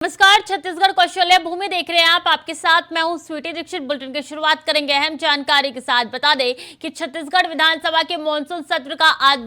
नमस्कार, छत्तीसगढ़ कौशल्य भूमि देख रहे हैं आप। आपके साथ मैं हूं स्वीटी दीक्षित। बुलेटिन की शुरुआत करेंगे अहम जानकारी के साथ। बता दें कि छत्तीसगढ़ विधानसभा के मॉनसून सत्र का आज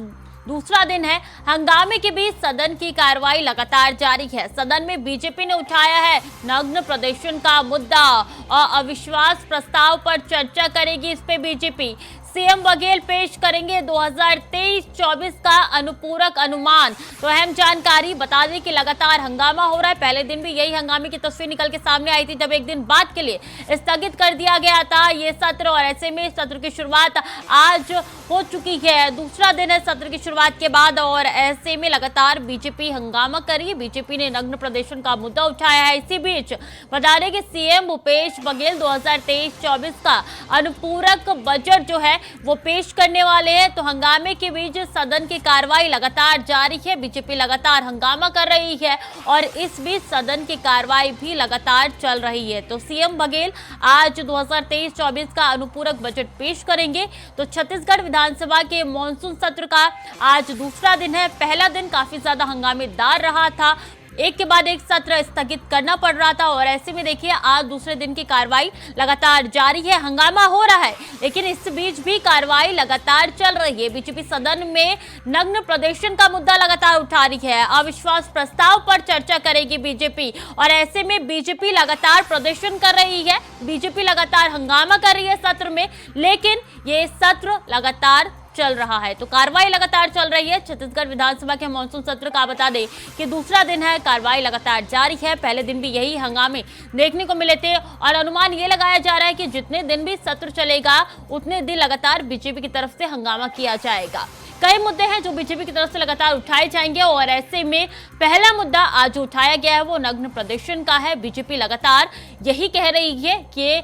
दूसरा दिन है। हंगामे के बीच सदन की कार्रवाई लगातार जारी है। सदन में बीजेपी ने उठाया है नग्न प्रदर्शन का मुद्दा और अविश्वास प्रस्ताव पर चर्चा करेगी इस पे बीजेपी। सीएम बघेल पेश करेंगे 2023-24 का अनुपूरक अनुमान। तो अहम जानकारी बता दें कि लगातार हंगामा हो रहा है। पहले दिन भी यही हंगामे की तस्वीर निकल के सामने आई थी, जब एक दिन बाद के लिए स्थगित कर दिया गया था ये सत्र। और ऐसे में सत्र की शुरुआत आज हो चुकी है। दूसरा दिन है सत्र की शुरुआत के बाद और ऐसे में लगातार बीजेपी हंगामा कर रही है। बीजेपी ने नग्न प्रदर्शन का मुद्दा उठाया है। इसी बीच बता दें कि सीएम भूपेश बघेल 2023-24 का अनुपूरक बजट जो है वो पेश करने वाले हैं। तो हंगामे के बीच सदन की कार्रवाई लगातार जारी है। बीजेपी लगातार हंगामा कर रही है और इस बीच सदन की कार्रवाई भी लगातार चल रही है। तो सीएम बघेल आज 2023-24 का अनुपूरक बजट पेश करेंगे। तो छत्तीसगढ़ विधानसभा के मॉनसून सत्र का आज दूसरा दिन है। पहला दिन काफी ज्यादा हंगामेदार रहा था, एक के बाद एक सत्र स्थगित करना पड़ रहा था और ऐसे में देखिए आज दूसरे दिन की कार्रवाई लगातार जारी है। हंगामा हो रहा है लेकिन इस बीच भी कार्रवाई लगातार चल रही है। बीजेपी सदन में नग्न प्रदर्शन का मुद्दा लगातार उठा रही है। अविश्वास प्रस्ताव पर चर्चा करेगी बीजेपी और ऐसे में बीजेपी लगातार प्रदर्शन कर रही है। बीजेपी लगातार हंगामा कर रही है सत्र में, लेकिन ये सत्र लगातार चल रहा है। तो कार्रवाई लगातार चल रही है। छत्तीसगढ़ विधानसभा के मॉनसून सत्र का बता दें कि दूसरा दिन है, कार्रवाई लगातार जारी है। पहले दिन भी यही हंगामे देखने को मिले थे और अनुमान ये लगाया जा रहा है कि जितने दिन भी सत्र चलेगा उतने दिन लगातार बीजेपी की तरफ से हंगामा किया जाएगा। कई मुद्दे हैं जो बीजेपी की तरफ से लगातार उठाए जाएंगे और ऐसे में पहला मुद्दा आज उठाया गया है वो नग्न प्रदर्शन का है। बीजेपी लगातार यही कह रही है कि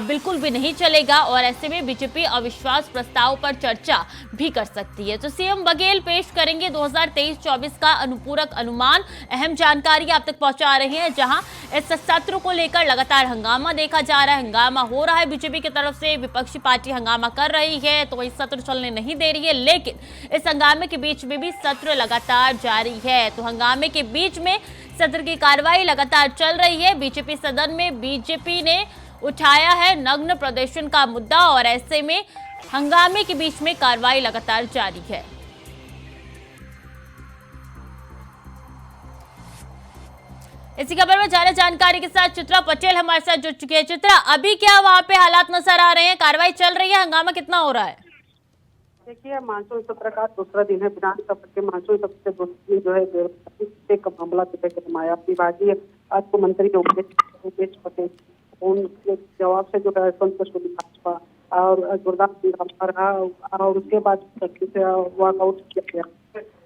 बिल्कुल भी नहीं चलेगा और ऐसे में बीजेपी अविश्वास प्रस्ताव पर चर्चा भी कर सकती है। तो सीएम बघेल पेश करेंगे 2023-24 का अनुपूरक अनुमान। अहम जानकारी आप तक पहुंचा रहे हैं, जहां इस सत्र को लेकर लगातार हंगामा देखा जा रहा है। हंगामा हो रहा है बीजेपी की तरफ से, विपक्षी पार्टी हंगामा कर रही है तो वही सत्र चलने नहीं दे रही है, लेकिन इस हंगामे के बीच में भी सत्र लगातार जारी है। तो हंगामे के बीच में सत्र की कार्रवाई लगातार चल रही है। बीजेपी सदन में बीजेपी ने उठाया है नग्न प्रदर्शन का मुद्दा और ऐसे में हंगामे के बीच में कार्रवाई लगातार जारी है। इसी खबर में ज्यादा जानकारी के साथ चित्रा पटेल हमारे साथ जुड़ चुकी है। चित्रा, अभी क्या वहां पे हालात नजर आ रहे हैं? कार्रवाई चल रही है, हंगामा कितना हो रहा है? देखिए, मानसून सत्र का दूसरा दिन है। विधानसभा के मानसून सत्र के दूसरे दिन जो है का मामला माया विभागीय अर्थ मंत्री भूपेश बघेल उनके जवाब से जो है संतुष्ट हुई भाजपा और जोरदार हंगामा रहा और उसके बाद वॉकआउट किया गया।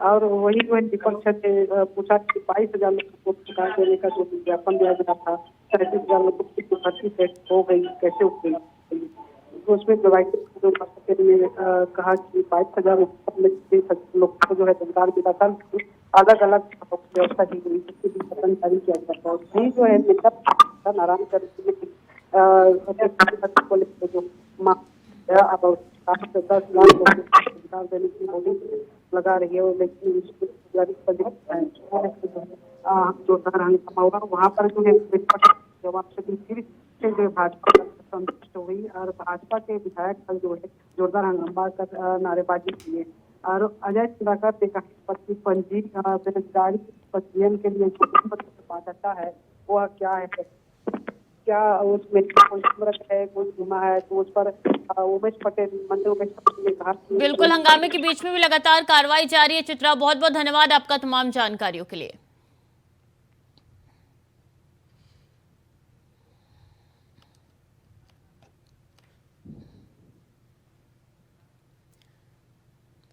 और वही जो है विपक्ष से पूछा कि 22,000 लोगों को सरकार देने का जो विज्ञापन दिया गया था, 37,000 लोगों की भर्ती कैसे हो गई, कैसे हो गई, उसमें ने कहा कि 22,000 लोगों को जो है रोजगार मिला था। अलग अलग व्यवस्था की गई, जारी किया जाता है। जो है नारायण कर जो 10 लाख रोजगार देने की मोदी लगा रही है, लेकिन जोरदार हंगामा हुआ। वहाँ पर जो है जवाब से फिर से जो भाजपा संतुष्ट हुई और भाजपा के विधायक कल जो है जोरदार हंगामा कर नारेबाजी किए। और अजय चंद्राकर ने कहा कि पंजी बेरोजगारी पंजीयन के लिए जो पात्रता है वह क्या है, क्या उसमें कोई है, कोई सीमा है, तो उस पर मंत्री उमेश पटेल ने कहा। बिल्कुल, हंगामे के बीच में भी लगातार कार्रवाई जारी है। चित्रा, बहुत बहुत धन्यवाद आपका तमाम जानकारियों के लिए।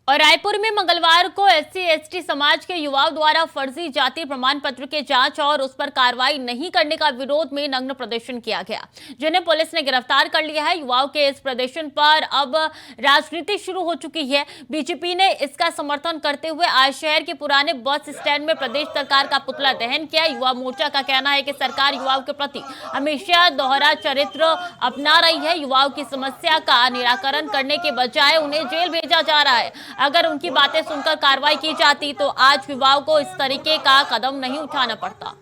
और रायपुर में मंगलवार को SC/ST समाज के युवाओं द्वारा फर्जी जाति प्रमाण पत्र के जांच और उस पर कार्रवाई नहीं करने का विरोध में नग्न प्रदर्शन किया गया, जिन्हें पुलिस ने गिरफ्तार कर लिया है। युवाओं के इस प्रदर्शन पर अब राजनीति शुरू हो चुकी है। बीजेपी ने इसका समर्थन करते हुए आज शहर के पुराने बस स्टैंड में प्रदेश सरकार का पुतला दहन किया। युवा मोर्चा का कहना है कि सरकार युवाओं के प्रति हमेशा दोहरा चरित्र अपना रही है। युवाओं की समस्या का निराकरण करने के बजाय उन्हें जेल भेजा जा रहा है। अगर उनकी बातें सुनकर कार्रवाई की जाती तो आज युवाओं को इस तरीके का कदम नहीं उठाना पड़ता।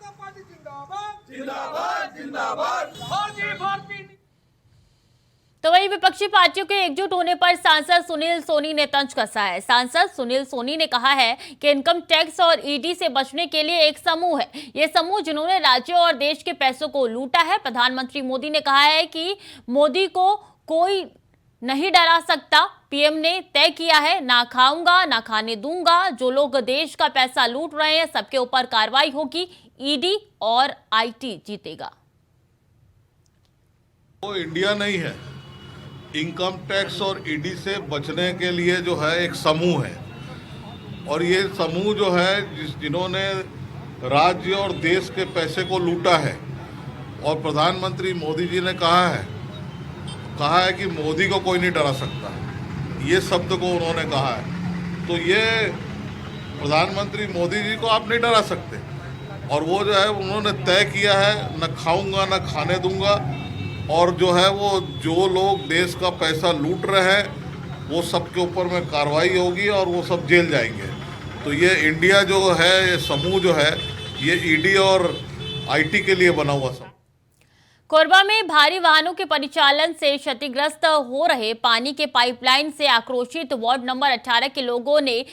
तो वहीं विपक्षी पार्टियों के एकजुट होने पर सांसद सुनील सोनी ने तंज कसा है। सांसद सुनील सोनी ने कहा है कि इनकम टैक्स और ईडी से बचने के लिए एक समूह है। ये समूह जिन्होंने राज्यों और देश के पैसों को लूटा है। प्रधानमंत्री मोदी ने कहा है कि मोदी को कोई नहीं डरा सकता। पीएम ने तय किया है, ना खाऊंगा ना खाने दूंगा। जो लोग देश का पैसा लूट रहे हैं सबके ऊपर कार्रवाई होगी। ईडी और आईटी जीतेगा। वो इंडिया नहीं है। इनकम टैक्स और ईडी से बचने के लिए जो है एक समूह है, और ये समूह जो है जिन्होंने राज्य और देश के पैसे को लूटा है, और प्रधानमंत्री मोदी जी ने कहा है कि मोदी को कोई नहीं डरा सकता। ये शब्द को उन्होंने कहा है, तो ये प्रधानमंत्री मोदी जी को आप नहीं डरा सकते। और वो जो है उन्होंने तय किया है, न खाऊंगा न खाने दूंगा। और जो है वो जो लोग देश का पैसा लूट रहे हैं वो सबके ऊपर में कार्रवाई होगी और वो सब जेल जाएंगे। तो ये इंडिया जो है, ये समूह जो है, ये ईडी और आईटी के लिए बना हुआ समूह। कोरबा में भारी वाहनों के परिचालन से क्षतिग्रस्त हो रहे पानी के पाइपलाइन से आक्रोशित वार्ड नंबर 18 के लोगों ने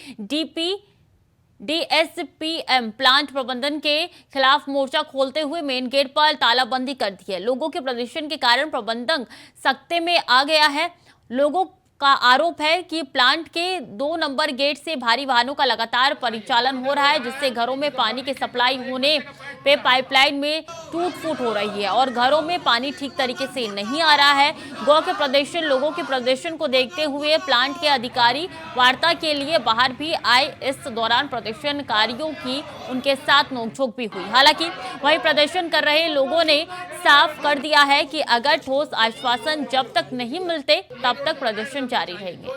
डीएसपीएम प्लांट प्रबंधन के खिलाफ मोर्चा खोलते हुए मेन गेट पर तालाबंदी कर दी है। लोगों के प्रदर्शन के कारण प्रबंधन सख्ते में आ गया है। लोगों का आरोप है कि प्लांट के 2 नंबर गेट से भारी वाहनों का लगातार परिचालन हो रहा है, जिससे घरों में पानी की सप्लाई होने पे पाइपलाइन में टूट फूट हो रही है और घरों में पानी ठीक तरीके से नहीं आ रहा है। गौ के प्रदर्शन लोगों के प्रदर्शन को देखते हुए प्लांट के अधिकारी वार्ता के लिए बाहर भी आए। इस दौरान प्रदर्शनकारियों की उनके साथ नोकझोंक भी हुई। हालांकि वही प्रदर्शन कर रहे लोगों ने साफ कर दिया है कि अगर ठोस आश्वासन जब तक नहीं मिलते तब तक प्रदर्शन जारी रहेंगे।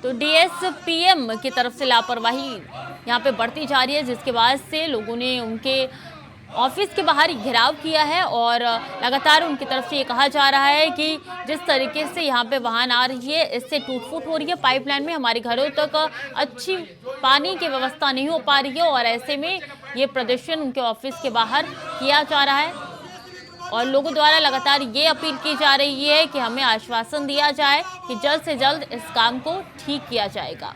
तो डीएसपीएम की तरफ से लापरवाही यहाँ पे बढ़ती जा रही है, जिसके बाद से लोगों ने उनके ऑफिस के बाहर घेराव किया है और लगातार उनकी तरफ से ये कहा जा रहा है कि जिस तरीके से यहाँ पे वाहन आ रही है इससे टूट फूट हो रही है पाइपलाइन में, हमारे घरों तक अच्छी पानी की व्यवस्था नहीं हो पा रही है और ऐसे में ये प्रदर्शन उनके ऑफिस के बाहर किया जा रहा है। और लोगों द्वारा लगातार ये अपील की जा रही है कि हमें आश्वासन दिया जाए कि जल्द से जल्द इस काम को ठीक किया जाएगा।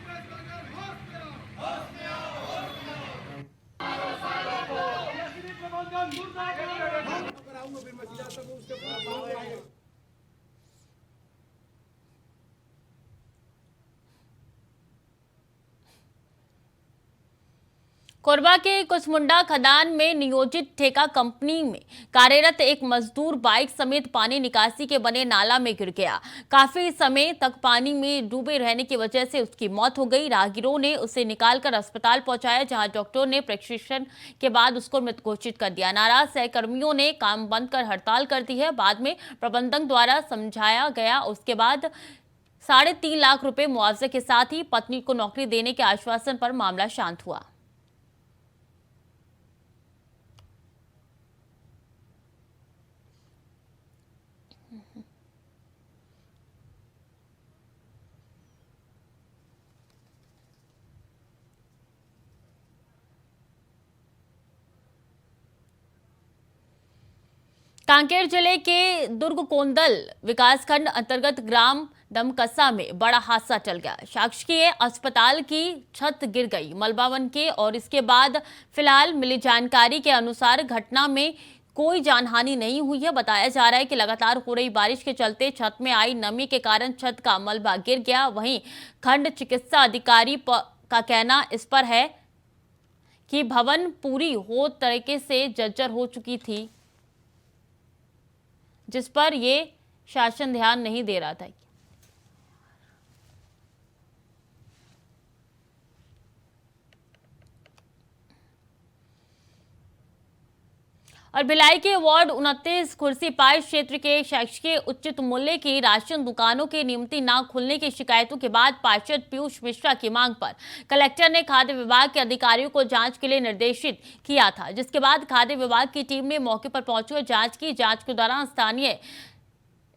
कोरबा के कुसमुंडा खदान में नियोजित ठेका कंपनी में कार्यरत एक मजदूर बाइक समेत पानी निकासी के बने नाला में गिर गया। काफी समय तक पानी में डूबे रहने की वजह से उसकी मौत हो गई। राहगीरों ने उसे निकालकर अस्पताल पहुंचाया, जहां डॉक्टरों ने प्रेस्क्रिप्शन के बाद उसको मृत घोषित कर दिया। नाराज सहकर्मियों ने काम बंद कर हड़ताल कर दी है। बाद में प्रबंधक द्वारा समझाया गया, उसके बाद 3.5 लाख रुपए मुआवजे के साथ ही पत्नी को नौकरी देने के आश्वासन पर मामला शांत हुआ। कांकेर जिले के दुर्गकोंदल विकासखंड अंतर्गत ग्राम डमकसा में बड़ा हादसा टल गया। शासकीय अस्पताल की छत गिर गई मलबा बन के, और इसके बाद फिलहाल मिली जानकारी के अनुसार घटना में कोई जानहानि नहीं हुई है। बताया जा रहा है कि लगातार हो रही बारिश के चलते छत में आई नमी के कारण छत का मलबा गिर गया। वहीं खंड चिकित्सा अधिकारी का कहना इस पर है कि भवन पूरी हो तरीके से जर्जर हो चुकी थी, जिस पर ये शासन ध्यान नहीं दे रहा था। और भिलाई के वार्ड 29 खुर्सीपार क्षेत्र के शासकीय उचित मूल्य की राशन दुकानों के नियमित न खुलने की शिकायतों के बाद पार्षद पीयूष मिश्रा की मांग पर कलेक्टर ने खाद्य विभाग के अधिकारियों को जांच के लिए निर्देशित किया था, जिसके बाद खाद्य विभाग की टीम ने मौके पर पहुंचकर जांच की। जांच के दौरान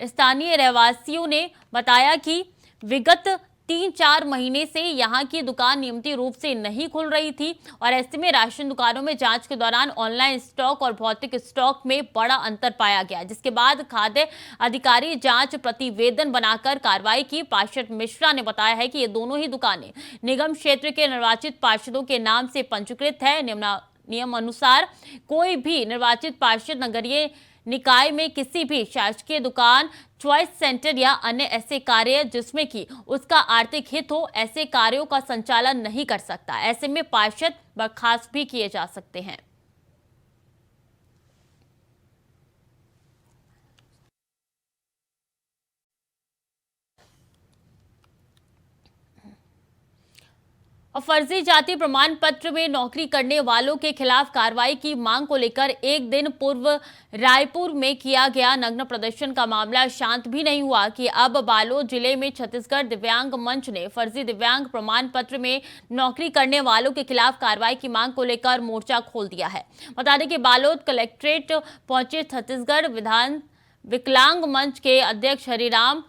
स्थानीय रहवासियों ने बताया कि विगत 3-4 महीने से यहाँ की दुकान नियमित रूप से नहीं खुल रही थी और ऐसे में राशन दुकानों में जांच के दौरान ऑनलाइन स्टॉक और भौतिक स्टॉक में बड़ा अंतर पाया गया, जिसके बाद खाद्य अधिकारी जांच प्रतिवेदन बनाकर कार्रवाई की। पार्षद मिश्रा ने बताया है कि ये दोनों ही दुकानें निगम क्षेत्र के निर्वाचित पार्षदों के नाम से पंजीकृत है। नियम अनुसार कोई भी निर्वाचित पार्षद नगरीय निकाय में किसी भी शासकीय दुकान, चॉइस सेंटर या अन्य ऐसे कार्य जिसमें कि उसका आर्थिक हित हो, ऐसे कार्यों का संचालन नहीं कर सकता। ऐसे में पार्षद बर्खास्त भी किए जा सकते हैं। और फर्जी जाति प्रमाण पत्र में नौकरी करने वालों के खिलाफ कार्रवाई की मांग को लेकर एक दिन पूर्व रायपुर में किया गया नग्न प्रदर्शन का मामला शांत भी नहीं हुआ कि अब बालोद जिले में छत्तीसगढ़ दिव्यांग मंच ने फर्जी दिव्यांग प्रमाण पत्र में नौकरी करने वालों के खिलाफ कार्रवाई की मांग को लेकर मोर्चा खोल दिया है। बता दें कि बालोद कलेक्ट्रेट पहुंचे छत्तीसगढ़ विकलांग मंच के अध्यक्ष हरिराम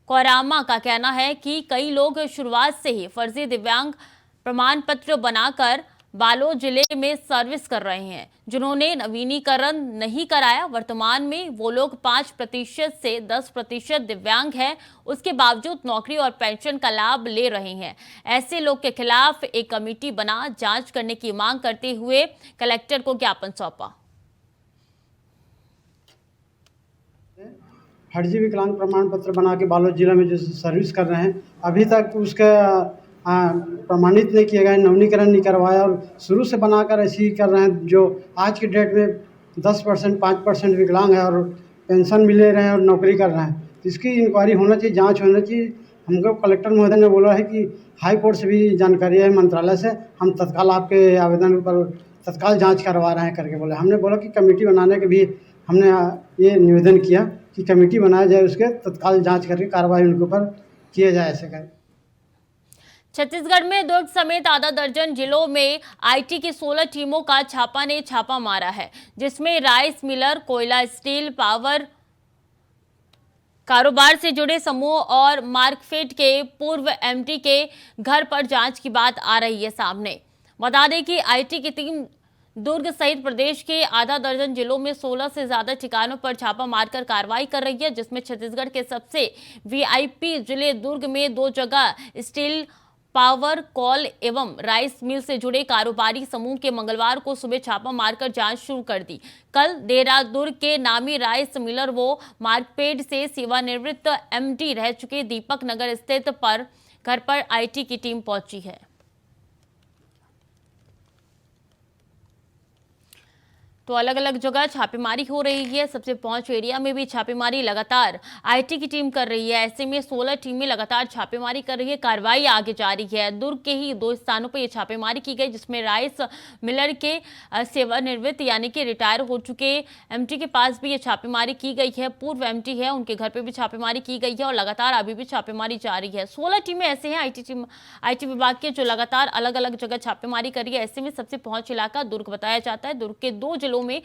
कोरामा का कहना है कि कई लोग शुरुआत से ही फर्जी दिव्यांग प्रमाण पत्र बनाकर बालोद जिले में सर्विस कर रहे हैं, जिन्होंने नवीनीकरण नहीं कराया। वर्तमान में वो लोग 5% से 10% दिव्यांग हैं, उसके बावजूद नौकरी और पेंशन का लाभ ले रहे हैं। ऐसे लोग के खिलाफ एक कमेटी बना जांच करने की मांग करते हुए कलेक्टर को ज्ञापन सौंपा। फर्जी विकलांग प्रमाण पत्र बना के बालोद जिला में जो सर्विस कर रहे हैं, अभी तक उसका प्रमाणित नहीं किया गया, नवीनीकरण नहीं करवाया और शुरू से बनाकर ऐसे ही कर रहे हैं। जो आज की डेट में 10% 5% विकलांग है और पेंशन भी ले रहे हैं और नौकरी कर रहे हैं। तो इसकी इंक्वायरी होना चाहिए, जांच होना चाहिए। हमको कलेक्टर महोदय ने बोला है कि हाई कोर्ट से भी जानकारी है, मंत्रालय से, हम तत्काल आपके आवेदन पर तत्काल जाँच करवा रहे हैं करके बोले। हमने बोला कि कमेटी बनाने के भी हमने ये निवेदन किया कि कमेटी बनाया जाए, उसके तत्काल जांच करके कार्रवाई उनके ऊपर किया जाए। ऐसे करें। छत्तीसगढ़ में दुर्ग समेत आधा दर्जन जिलों में आईटी की 16 टीमों का छापा ने छापा मारा है, जिसमें राइस मिलर, कोयला, स्टील, पावर कारोबार से जुड़े समूह और मार्कफेड के पूर्व एमडी के घर पर जांच की बात आ रही है सामने। बता दें कि आईटी की टीम दुर्ग सहित प्रदेश के आधा दर्जन जिलों में 16 से ज्यादा ठिकानों पर छापा मारकर कार्रवाई कर रही है, जिसमें छत्तीसगढ़ के सबसे वीआईपी जिले दुर्ग में 2 जगह स्टील, पावर, कॉल एवं राइस मिल से जुड़े कारोबारी समूह के मंगलवार को सुबह छापा मारकर जांच शुरू कर दी। कल देर रात दुर्ग के नामी राइस मिलर वो मार्कफेड से सेवानिवृत्त एमडी रह चुके दीपक नगर स्थित घर पर आईटी की टीम पहुंची है। तो अलग अलग जगह छापेमारी हो रही है। सबसे पहुंच एरिया में भी छापेमारी लगातार आईटी की टीम कर रही है। ऐसे में 16 टीमें लगातार छापेमारी कर रही है, कार्रवाई आगे जारी है। दुर्ग के ही 2 स्थानों पर यह छापेमारी की गई, जिसमें राइस मिलर के सेवानिवृत्त यानी कि रिटायर हो चुके एमटी के पास भी ये छापेमारी की गई है। पूर्व एमटी है, उनके घर पर भी छापेमारी की गई है और लगातार अभी भी छापेमारी जारी है। 16 टीमें ऐसे हैं आईटी विभाग के जो लगातार अलग अलग जगह छापेमारी कर रही है। ऐसे में सबसे पहुंच इलाका दुर्ग बताया जाता है। दुर्ग के 2 जिलों में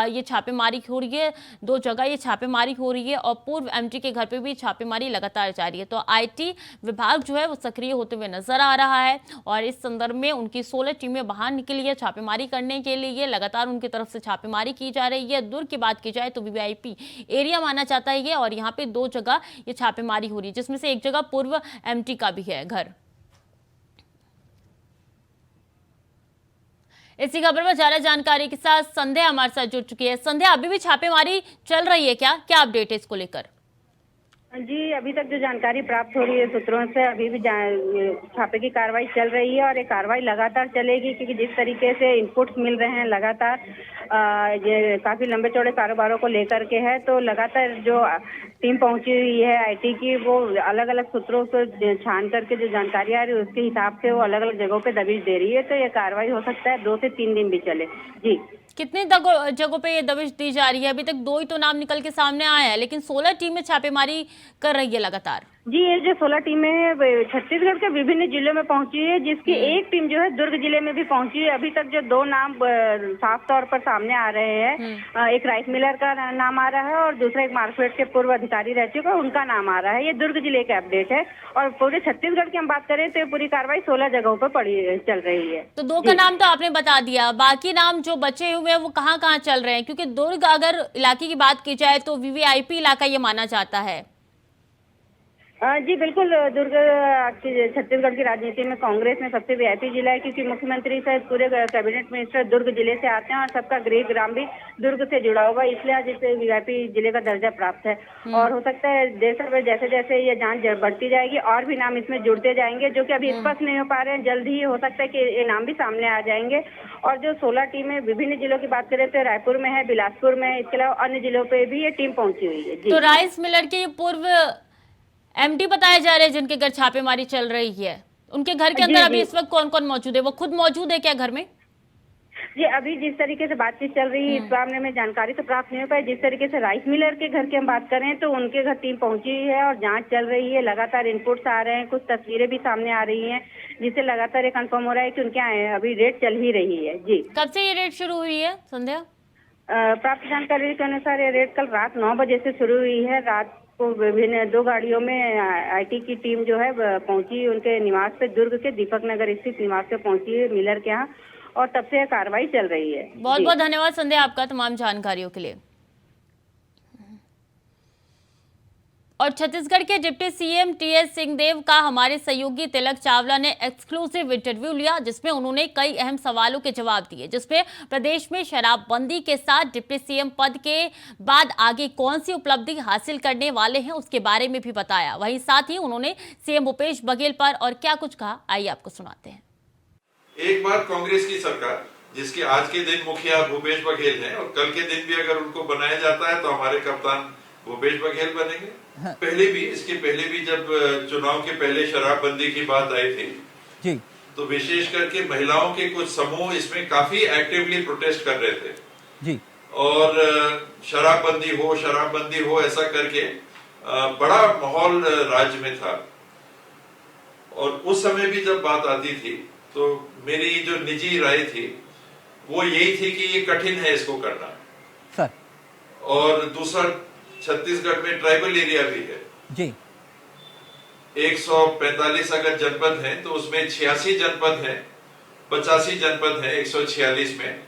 ये छापेमारी हो रही है, 2 जगह ये छापेमारी हो रही है और पूर्व एमटी के घर पे भी छापेमारी लगातार जारी है। तो आईटी विभाग जो है वो सक्रिय होते हुए नजर आ रहा है और इस संदर्भ में उनकी 16 टीमें बाहर निकली है छापेमारी करने के लिए। लगातार उनकी तरफ से छापेमारी की जा रही है। दुर्ग की बात की जाए तो वीआईपी एरिया माना जाता है ये, और यहाँ पे 2 जगह ये छापेमारी हो रही है, जिसमें से एक जगह पूर्व एमटी का भी है घर। इसी खबर पर ज्यादा जानकारी के साथ संध्या हमारे साथ जुड़ चुकी है। संध्या, अभी भी छापेमारी चल रही है क्या अपडेट है इसको लेकर? जी, अभी तक जो जानकारी प्राप्त हो रही है सूत्रों से, अभी भी छापे की कार्रवाई चल रही है और ये कार्रवाई लगातार चलेगी, क्योंकि जिस तरीके से इनपुट्स मिल रहे हैं लगातार, ये काफी लंबे चौड़े कारोबारों को लेकर के है। तो लगातार जो टीम पहुंची हुई है आईटी की, वो अलग अलग सूत्रों से छान करके जो जानकारी आ रही है उसके हिसाब से वो अलग अलग जगहों पे दबिश दे रही है। तो ये कार्रवाई हो सकता है 2 से 3 दिन भी चले। जी, कितनी जगहों पे ये दबिश दी जा रही है? अभी तक 2 ही तो नाम निकल के सामने आए हैं, लेकिन 16 टीमें छापेमारी कर रही है लगातार। जी, ये जो 16 टीमें हैं छत्तीसगढ़ के विभिन्न जिलों में पहुंची है, जिसकी एक टीम जो है दुर्ग जिले में भी पहुंची है। अभी तक जो 2 नाम साफ तौर पर सामने आ रहे हैं, एक राइस मिलर का नाम आ रहा है और दूसरा एक मार्केट के पूर्व अधिकारी रह चुका है, उनका नाम आ रहा है। ये दुर्ग जिले का अपडेट है और पूरे छत्तीसगढ़ की हम बात करें तो पूरी कार्रवाई 16 जगहों पर चल रही है। तो 2 का नाम तो आपने बता दिया, बाकी नाम जो बचे हुए हैं वो कहाँ कहाँ चल रहे हैं? क्योंकि दुर्ग अगर इलाके की बात की जाए तो वीवीआईपी इलाका ये माना जाता है। जी बिल्कुल, दुर्ग छत्तीसगढ़ की राजनीति में कांग्रेस में सबसे वीआईपी जिला है, क्योंकि मुख्यमंत्री सहित पूरे कैबिनेट मिनिस्टर दुर्ग जिले से आते हैं और सबका गृह ग्राम भी दुर्ग से जुड़ा हुआ, इसलिए जिसे वीआईपी जिले का दर्जा प्राप्त है। और हो सकता है जैसे जैसे जैसे ये जांच बढ़ती जाएगी और भी नाम इसमें जुड़ते जाएंगे, जो कि अभी स्पष्ट नहीं हो पा रहे हैं। जल्द ही हो सकता है कि ये नाम भी सामने आ जाएंगे। और जो 16 टीमें विभिन्न जिलों की बात करें तो रायपुर में है, बिलासपुर में है, इसके अलावा अन्य जिलों पे भी ये टीम पहुंची हुई है। जी। तो राइस मिलर के पूर्व एमडी बताए जा रहे हैं जिनके घर छापेमारी चल रही है, उनके घर के अंदर अभी इस वक्त कौन कौन मौजूद है? वो खुद मौजूद है क्या घर में? जी, अभी जिस तरीके से बातचीत चल रही है इस मामले में जानकारी तो प्राप्त नहीं हो पाई। जिस तरीके से राइस मिलर के घर की हम बात करें तो उनके घर टीम पहुंची है और जांच चल रही है। लगातार इनपुट्स आ रहे हैं, कुछ तस्वीरें भी सामने आ रही हैं, जिससे लगातार ये कंफर्म हो रहा है कि उनके यहाँ अभी रेड चल ही रही है। जी। कब से ये रेड शुरू हुई है संध्या? प्राप्त जानकारी के अनुसार ये रेड कल रात 9 बजे से शुरू हुई है। रात को विभिन्न 2 गाड़ियों में आईटी की टीम जो है पहुंची उनके निवास पे, दुर्ग के दीपक नगर स्थित निवास पे पहुंची है मिलर के यहाँ, और तब से कार्रवाई चल रही है। बहुत बहुत धन्यवाद संध्या आपका तमाम जानकारियों के लिए। और छत्तीसगढ़ के डिप्टी सीएम टीएस सिंहदेव का हमारे सहयोगी तिलक चावला ने एक्सक्लूसिव इंटरव्यू लिया, जिसमें उन्होंने कई अहम सवालों के जवाब दिए, जिसमें प्रदेश में शराबबंदी के साथ डिप्टी सीएम पद के बाद आगे कौन सी उपलब्धि हासिल करने वाले हैं उसके बारे में भी बताया। वहीं साथ ही उन्होंने सीएम भूपेश बघेल पर और क्या कुछ कहा, आइए आपको सुनाते हैं। एक बार कांग्रेस की सरकार, जिसके आज के दिन मुखिया भूपेश बघेल हैं और कल के दिन भी अगर उनको बनाया जाता है तो हमारे कप्तान भूपेश बघेल बनेंगे। इसके पहले भी जब चुनाव के पहले शराबबंदी की बात आई थी जी, तो विशेष करके महिलाओं के कुछ समूह इसमें काफी एक्टिवली प्रोटेस्ट कर रहे थे जी, और शराबबंदी हो ऐसा करके बड़ा माहौल राज्य में था। और उस समय भी जब बात आती थी तो मेरी जो निजी राय थी वो यही थी कि ये कठिन है इसको करना सर। और दूसरा, छत्तीसगढ़ में ट्राइबल एरिया भी है जी। 145 अगर जनपद हैं तो उसमें 86 जनपद हैं, 85 जनपद हैं 146 में,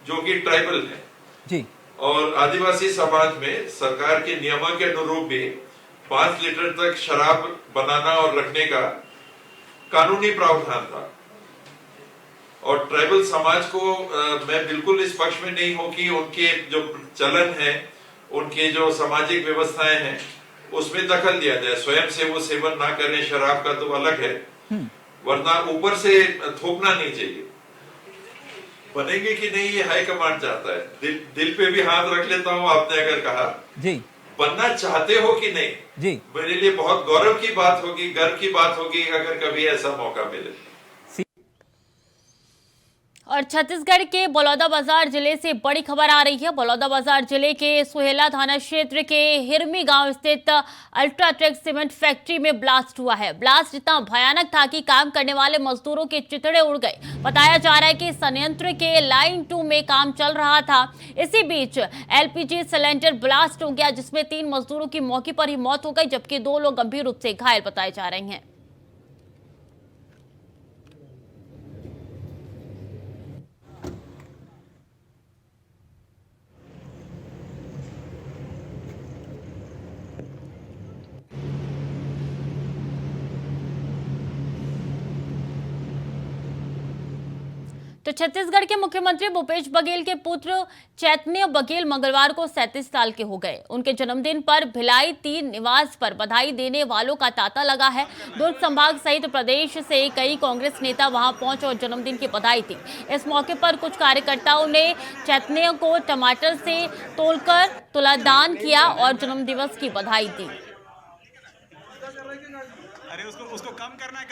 जो कि ट्राइबल हैं जी। और आदिवासी समाज में सरकार के नियमों के अनुरूप भी 5 लीटर तक शराब बनाना और रखने का कानूनी प्रावधान था। और ट्राइबल समाज को मैं बिल्कुल इस पक्ष में नहीं हूं कि उनके जो चलन है, उनके जो सामाजिक व्यवस्थाएं हैं उसमें दखल दिया जाए। स्वयं से वो सेवन ना करें शराब का तो अलग है, वरना ऊपर से थोपना नहीं चाहिए। बनेंगे कि नहीं ये हाई कमांड चाहता है। दिल पे भी हाथ रख लेता हूँ, आपने अगर कहा जी, बनना चाहते हो कि नहीं जी, मेरे लिए बहुत गौरव की बात होगी, गर्व की बात होगी अगर कभी ऐसा मौका मिले। और छत्तीसगढ़ के बलौदाबाजार जिले से बड़ी खबर आ रही है। बलौदाबाजार जिले के सुहेला थाना क्षेत्र के हिरमी गांव स्थित अल्ट्राटेक सीमेंट फैक्ट्री में ब्लास्ट हुआ है। ब्लास्ट इतना भयानक था कि काम करने वाले मजदूरों के चिथड़े उड़ गए। बताया जा रहा है कि संयंत्र के लाइन 2 में काम चल रहा था। इसी बीच एलपीजी सिलेंडर ब्लास्ट हो गया, जिसमें 3 मजदूरों की मौके पर ही मौत हो गई, जबकि 2 लोग गंभीर रूप से घायल बताए जा रहे हैं। तो छत्तीसगढ़ के मुख्यमंत्री भूपेश बघेल के पुत्र चैतन्य बघेल मंगलवार को 37 साल के हो गए। उनके जन्मदिन पर भिलाई 3 निवास पर बधाई देने वालों का तांता लगा है। दुर्ग संभाग सहित प्रदेश से कई कांग्रेस नेता वहां पहुंचे और जन्मदिन की बधाई दी। इस मौके पर कुछ कार्यकर्ताओं ने चैतन्य को टमाटर से तोड़कर तुलादान किया और जन्मदिवस की बधाई दी। अरे उसको कम करना है।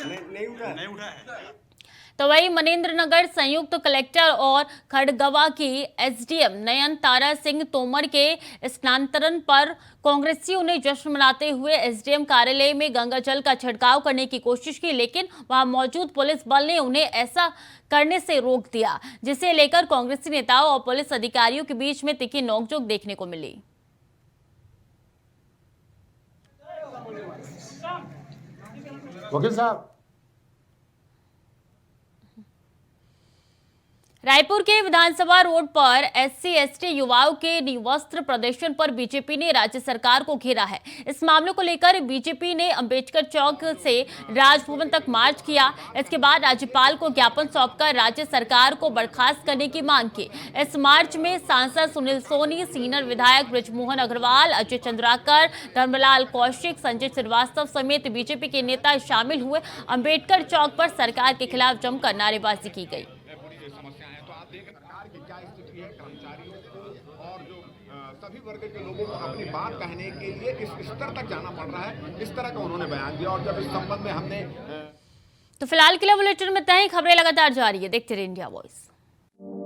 नहीं उठा है। तो वहीं मनेंद्रनगर संयुक्त कलेक्टर और खड़गवा की एसडीएम नयन तारा सिंह तोमर के स्थानांतरण पर कांग्रेसियों ने जश्न मनाते हुए एसडीएम कार्यालय में गंगा जल का छिड़काव करने की कोशिश की, लेकिन वहां मौजूद पुलिस बल ने उन्हें ऐसा करने से रोक दिया, जिसे लेकर कांग्रेसी नेताओं और पुलिस अधिकारियों के बीच में तीखी नोकझोंक देखने को मिली। वकील साहब, रायपुर के विधानसभा रोड पर SC/ST युवाओं के निवस्त्र प्रदर्शन पर बीजेपी ने राज्य सरकार को घेरा है। इस मामले को लेकर बीजेपी ने अंबेडकर चौक से राजभवन तक मार्च किया। इसके बाद राज्यपाल को ज्ञापन सौंपकर राज्य सरकार को बर्खास्त करने की मांग की। इस मार्च में सांसद सुनील सोनी, सीनियर विधायक बृजमोहन अग्रवाल, अजय चंद्राकर, धर्मलाल कौशिक, संजय श्रीवास्तव समेत बीजेपी के नेता शामिल हुए। अंबेडकर चौक पर सरकार के खिलाफ जमकर नारेबाजी की गई। की क्या स्थिति है, कर्मचारियों को और जो सभी वर्ग के लोगों को अपनी बात कहने के लिए इस स्तर तक जाना पड़ रहा है, इस तरह का उन्होंने बयान दिया। और जब इस संबंध में हमने तो फिलहाल के लिए बुलेटिन में इतना ही। खबरें लगातार जारी है, देखते रहिए इंडिया वॉइस।